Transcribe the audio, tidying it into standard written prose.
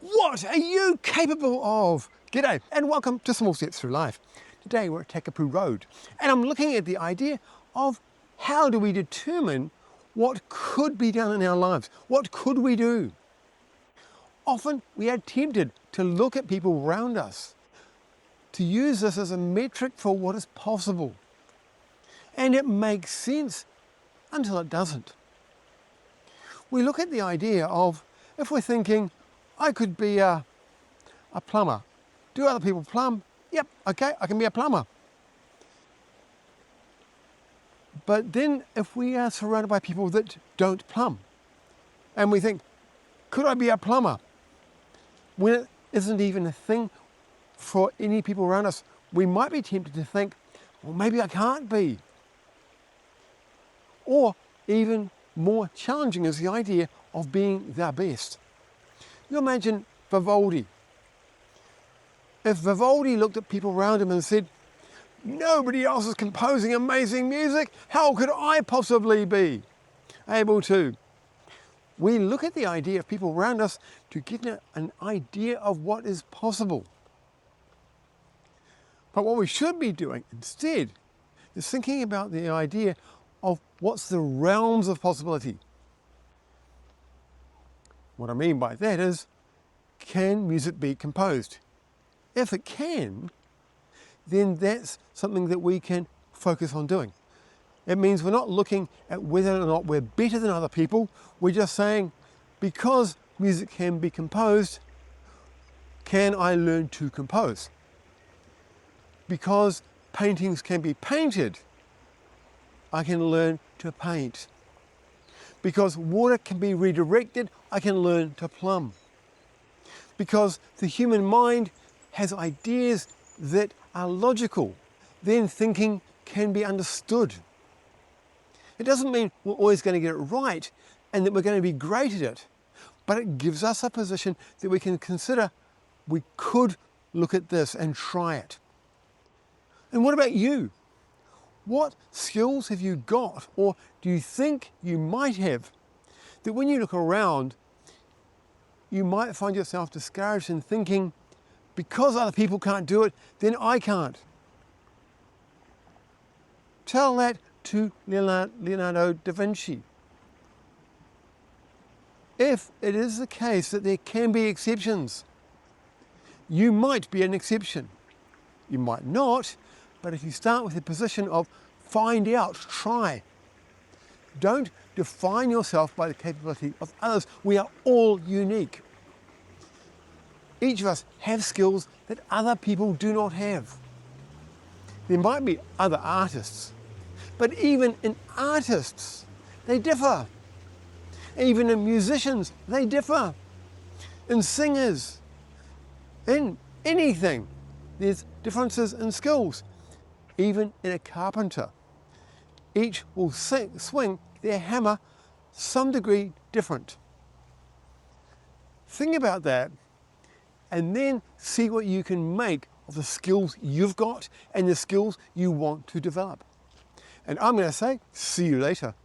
What are you capable of? G'day and welcome to Small Steps Through Life. Today we're at Takapū Road and I'm looking at the idea of how do we determine what could be done in our lives? What could we do? Often we are tempted to look at people around us, to use this as a metric for what is possible. And it makes sense until it doesn't. We look at the idea of, if we're thinking, I could be a plumber. Do other people plumb? Yep, okay, I can be a plumber. But then if we are surrounded by people that don't plumb, and we think, could I be a plumber? When it isn't even a thing for any people around us, we might be tempted to think, well, maybe I can't be. Or even more challenging is the idea of being the best. You imagine Vivaldi. If Vivaldi looked at people around him and said, nobody else is composing amazing music, how could I possibly be able to? We look at the idea of people around us to get an idea of what is possible. But what we should be doing instead is thinking about the idea of what's the realms of possibility. What I mean by that is, can music be composed? If it can, then that's something that we can focus on doing. It means we're not looking at whether or not we're better than other people. We're just saying, because music can be composed, can I learn to compose? Because paintings can be painted, I can learn to paint. Because water can be redirected, I can learn to plumb. Because the human mind has ideas that are logical, then thinking can be understood. It doesn't mean we're always going to get it right and that we're going to be great at it, but it gives us a position that we can consider we could look at this and try it. And what about you? What skills have you got, or do you think you might have, that when you look around, you might find yourself discouraged in thinking, because other people can't do it, then I can't. Tell that to Leonardo da Vinci. If it is the case that there can be exceptions, you might be an exception. You might not, but if you start with the position of find out, try. Don't define yourself by the capability of others. We are all unique. Each of us have skills that other people do not have. There might be other artists, but even in artists, they differ. Even in musicians, they differ. In singers, in anything, there's differences in skills. Even in a carpenter, each will swing their hammer some degree different. Think about that and then see what you can make of the skills you've got and the skills you want to develop. And I'm going to say, see you later.